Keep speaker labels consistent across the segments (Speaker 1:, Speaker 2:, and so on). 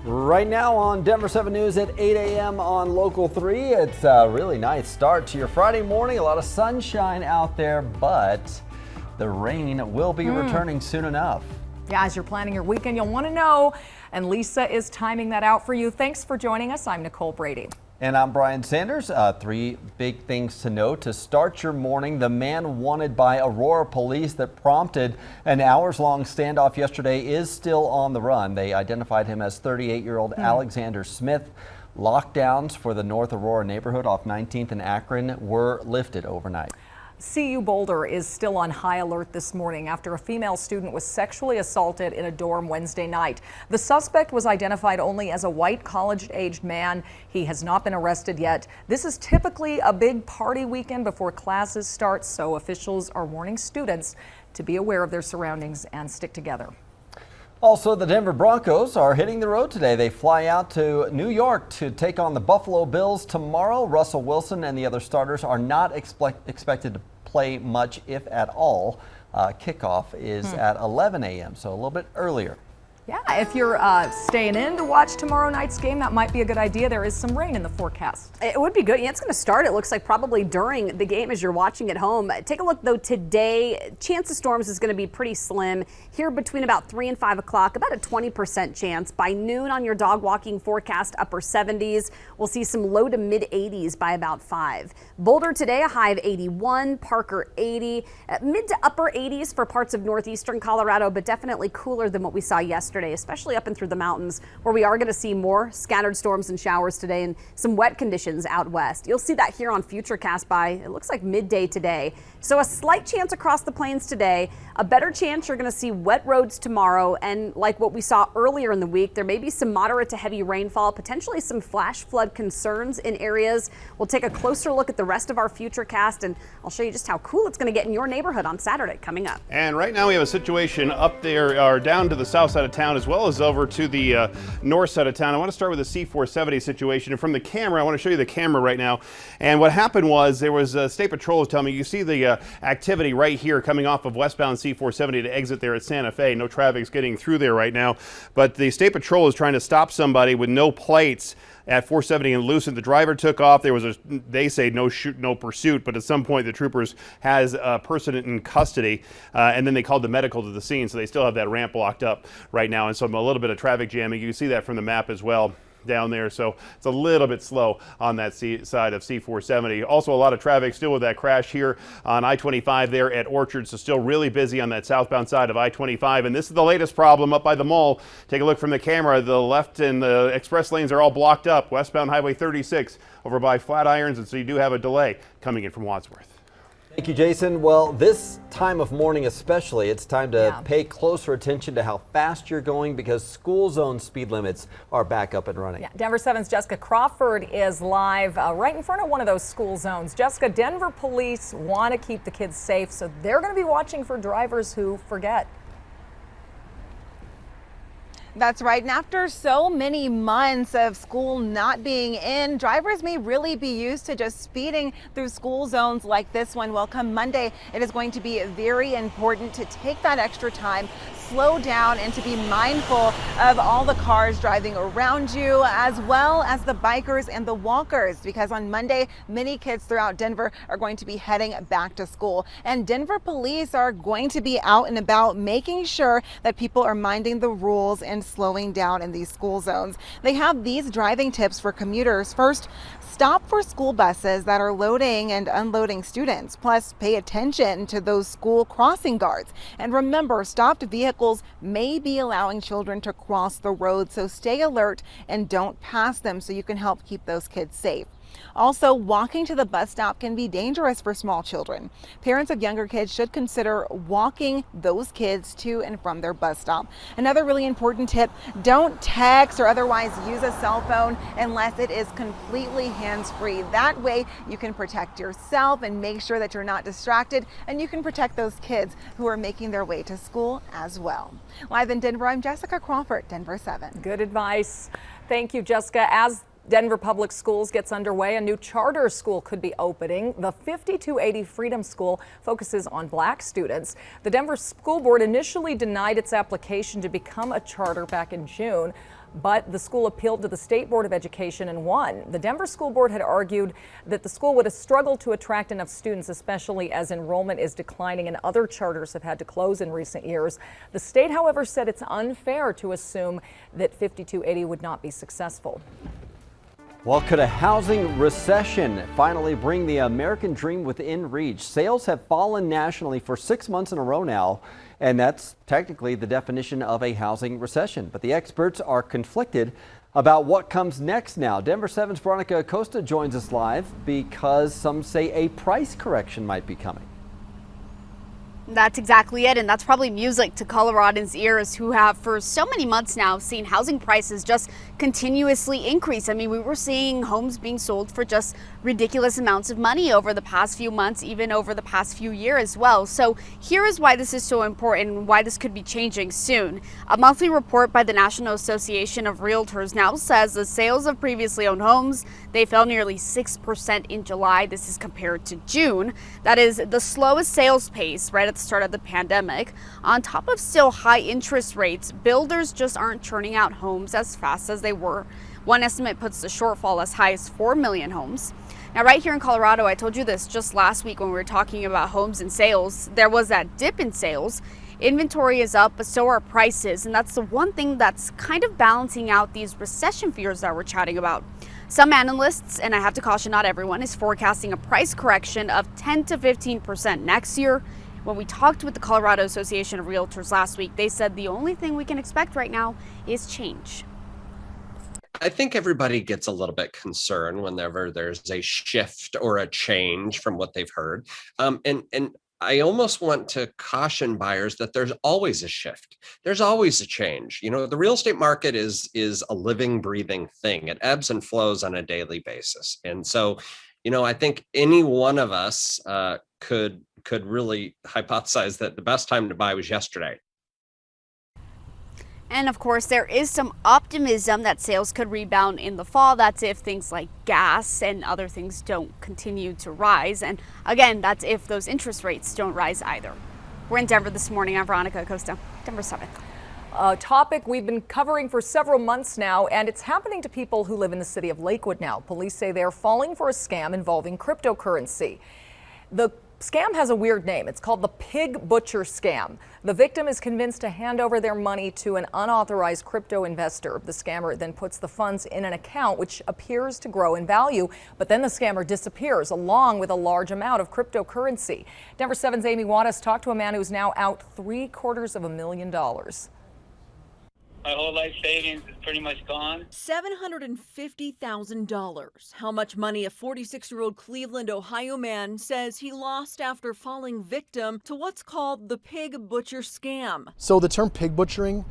Speaker 1: Right now on Denver 7 News at 8 a.m. on Local 3, it's a really nice start to your Friday morning. A lot of sunshine out there, but the rain will be returning soon enough.
Speaker 2: Yeah, as you're planning your weekend, you'll want to know, and Lisa is timing that out for you. Thanks for joining us. I'm Nicole Brady.
Speaker 1: And I'm Brian Sanders. Three big things to know to start your morning. The man wanted by Aurora police that prompted an hours-long standoff yesterday is still on the run. They identified him as 38-year-old Alexander Smith. Lockdowns for the North Aurora neighborhood off 19th and Akron were lifted overnight.
Speaker 2: CU Boulder is still on high alert this morning after a female student was sexually assaulted in a dorm Wednesday night. The suspect was identified only as a white college-aged man. He has not been arrested yet. This is typically a big party weekend before classes start, so officials are warning students to be aware of their surroundings and stick together.
Speaker 1: Also, the Denver Broncos are hitting the road today. They fly out to New York to take on the Buffalo Bills tomorrow. Russell Wilson and the other starters are not expected to play much, if at all. Kickoff is at 11 a.m., so a little bit earlier.
Speaker 2: Yeah, if you're staying in to watch tomorrow night's game, that might be a good idea. There is some rain in the forecast.
Speaker 3: It would be good. Yeah, it's going to start, it looks like, probably during the game as you're watching at home. Take a look, though, today. Chance of storms is going to be pretty slim. Here between about 3 and 5 o'clock, about a 20% chance. By noon on your dog walking forecast, upper 70s. We'll see some low to mid 80s by about 5. Boulder today, a high of 81. Parker, 80. Mid to upper 80s for parts of northeastern Colorado, but definitely cooler than what we saw yesterday, especially up and through the mountains, where we are going to see more scattered storms and showers today and some wet conditions out west. You'll see that here on Futurecast by, it looks like, midday today. So a slight chance across the plains today, a better chance you're going to see wet roads tomorrow, and like what we saw earlier in the week, there may be some moderate to heavy rainfall, potentially some flash flood concerns in areas. We'll take a closer look at the rest of our Futurecast, and I'll show you just how cool it's going to get in your neighborhood on Saturday coming up.
Speaker 4: And right now we have a situation up there, or down to the south side of town, as well as over to the north side of town. I want to start with the C470 situation. And from the camera, I want to show you the camera right now. And what happened was there was State Patrol was telling me, you see the activity right here coming off of westbound C470 to exit there at Santa Fe. No traffic's getting through there right now. But the State Patrol is trying to stop somebody with no plates at 470 and Lucent. The driver took off. There was they say no pursuit, but at some point the troopers has a person in custody, and then they called the medical to the scene, so they still have that ramp blocked up right now, and so a little bit of traffic jamming. You can see that from the map as well down there, so it's a little bit slow on that side of C470. Also a lot of traffic still with that crash here on I-25 there at Orchard, so still really busy on that southbound side of I-25. And this is the latest problem up by the mall. Take a look from the camera. The left and the express lanes are all blocked up. Westbound Highway 36 over by Flatirons, and so you do have a delay coming in from Wadsworth.
Speaker 1: Thank you, Jason. Well, this time of morning especially, it's time to pay closer attention to how fast you're going, because school zone speed limits are back up and running.
Speaker 2: Yeah, Denver 7's Jessica Crawford is live right in front of one of those school zones. Jessica, Denver police want to keep the kids safe, so they're going to be watching for drivers who forget.
Speaker 5: That's right. And after so many months of school not being in, drivers may really be used to just speeding through school zones like this one. Well, come Monday, it is going to be very important to take that extra time, slow down, and to be mindful of all the cars driving around you, as well as the bikers and the walkers, because on Monday, many kids throughout Denver are going to be heading back to school. And Denver police are going to be out and about making sure that people are minding the rules and slowing down in these school zones. They have these driving tips for commuters. First, stop for school buses that are loading and unloading students. Plus, pay attention to those school crossing guards. And remember, stopped vehicles may be allowing children to cross the road, so stay alert and don't pass them so you can help keep those kids safe. Also, walking to the bus stop can be dangerous for small children. Parents of younger kids should consider walking those kids to and from their bus stop. Another really important tip, don't text or otherwise use a cell phone unless it is completely hands-free. That way you can protect yourself and make sure that you're not distracted, and you can protect those kids who are making their way to school as well. Live in Denver, I'm Jessica Crawford, Denver 7.
Speaker 2: Good advice. Thank you, Jessica. As Denver Public Schools gets underway. A new charter school could be opening. The 5280 Freedom School focuses on black students. The Denver School Board initially denied its application to become a charter back in June, but the school appealed to the State Board of Education and won. The Denver School Board had argued that the school would have struggled to attract enough students, especially as enrollment is declining and other charters have had to close in recent years. The state, however, said it's unfair to assume that 5280 would not be successful.
Speaker 1: Well, could a housing recession finally bring the American dream within reach? Sales have fallen nationally for 6 months in a row now, and that's technically the definition of a housing recession. But the experts are conflicted about what comes next now. Denver 7's Veronica Acosta joins us live because some say a price correction might be coming.
Speaker 6: That's exactly it, and that's probably music to Coloradans' ears who have for so many months now seen housing prices just continuously increase. I mean, we were seeing homes being sold for just ridiculous amounts of money over the past few months, even over the past few years as well. So here is why this is so important and why this could be changing soon. A monthly report by the National Association of Realtors now says the sales of previously owned homes, they fell nearly 6% in July. This is compared to June. That is the slowest sales pace right at the start of the pandemic. On top of still high interest rates, builders just aren't churning out homes as fast as they were. One estimate puts the shortfall as high as 4 million homes. Now, right here in Colorado, I told you this just last week when we were talking about homes and sales. There was that dip in sales. Inventory is up, but so are prices. And that's the one thing that's kind of balancing out these recession fears that we're chatting about. Some analysts, and I have to caution not everyone, is forecasting a price correction of 10 to 15% next year. When we talked with the Colorado Association of Realtors last week, they said the only thing we can expect right now is change.
Speaker 7: I think everybody gets a little bit concerned whenever there's a shift or a change from what they've heard. And I almost want to caution buyers that there's always a shift. There's always a change. You know, the real estate market is a living, breathing thing. It ebbs and flows on a daily basis. And so, you know, I think any one of us could really hypothesize that the best time to buy was yesterday.
Speaker 6: And of course, there is some optimism that sales could rebound in the fall. That's if things like gas and other things don't continue to rise. And again, that's if those interest rates don't rise either. We're in Denver this morning. I'm Veronica Acosta, Denver 7.
Speaker 2: A topic we've been covering for several months now, and it's happening to people who live in the city of Lakewood now. Police say they're falling for a scam involving cryptocurrency. The scam has a weird name. It's called the Pig Butcher Scam. The victim is convinced to hand over their money to an unauthorized crypto investor. The scammer then puts the funds in an account which appears to grow in value, but then the scammer disappears along with a large amount of cryptocurrency. Denver 7's Amy Wattis talked to a man who's now out $750,000.
Speaker 8: My whole life savings is pretty much gone.
Speaker 9: $750,000. How much money a 46-year-old Cleveland, Ohio man says he lost after falling victim to what's called the pig butcher scam.
Speaker 10: So the term pig butchering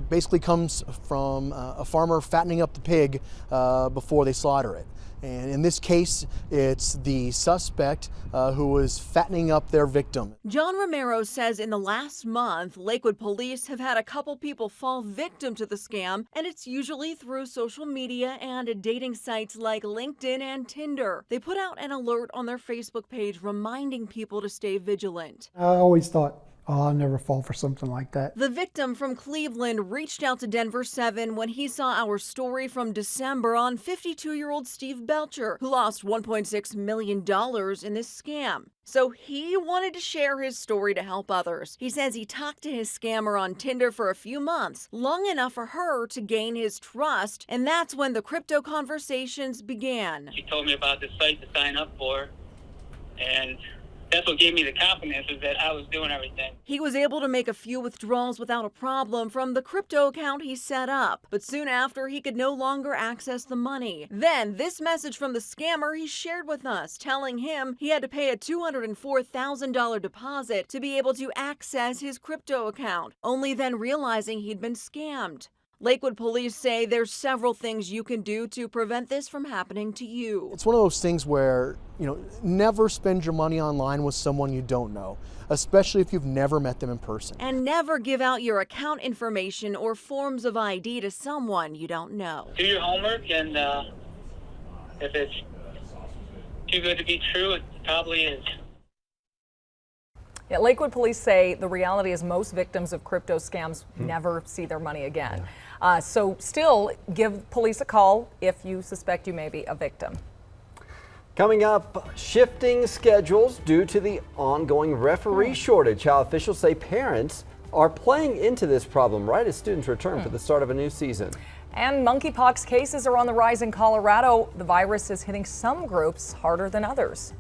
Speaker 10: basically comes from a farmer fattening up the pig before they slaughter it. And in this case, it's the suspect who was fattening up their victim.
Speaker 9: John Romero says in the last month, Lakewood police have had a couple people fall victim to the scam, and it's usually through social media and dating sites like LinkedIn and Tinder. They put out an alert on their Facebook page reminding people to stay vigilant.
Speaker 11: I always thought, oh, I'll never fall for something like that.
Speaker 9: The victim from Cleveland reached out to Denver 7 when he saw our story from December on 52-year-old Steve Belcher, who lost $1.6 million in this scam. So he wanted to share his story to help others. He says he talked to his scammer on Tinder for a few months, long enough for her to gain his trust, and that's when the crypto conversations began.
Speaker 8: She told me about this site to sign up for, and that's what gave me the confidence, is that I was doing everything.
Speaker 9: He was able to make a few withdrawals without a problem from the crypto account he set up, but soon after he could no longer access the money. Then this message from the scammer he shared with us, telling him he had to pay a $204,000 deposit to be able to access his crypto account, only then realizing he'd been scammed. Lakewood police say there's several things you can do to prevent this from happening to you.
Speaker 10: It's one of those things where, never spend your money online with someone you don't know, especially if you've never met them in person.
Speaker 9: And never give out your account information or forms of ID to someone you don't know.
Speaker 8: Do your homework and if it's too good to be true, it probably is.
Speaker 2: Yeah, Lakewood police say the reality is most victims of crypto scams never see their money again. So still give police a call if you suspect you may be a victim.
Speaker 1: Coming up, shifting schedules due to the ongoing referee shortage. How officials say parents are playing into this problem right as students return for the start of a new season.
Speaker 2: And monkeypox cases are on the rise in Colorado. The virus is hitting some groups harder than others.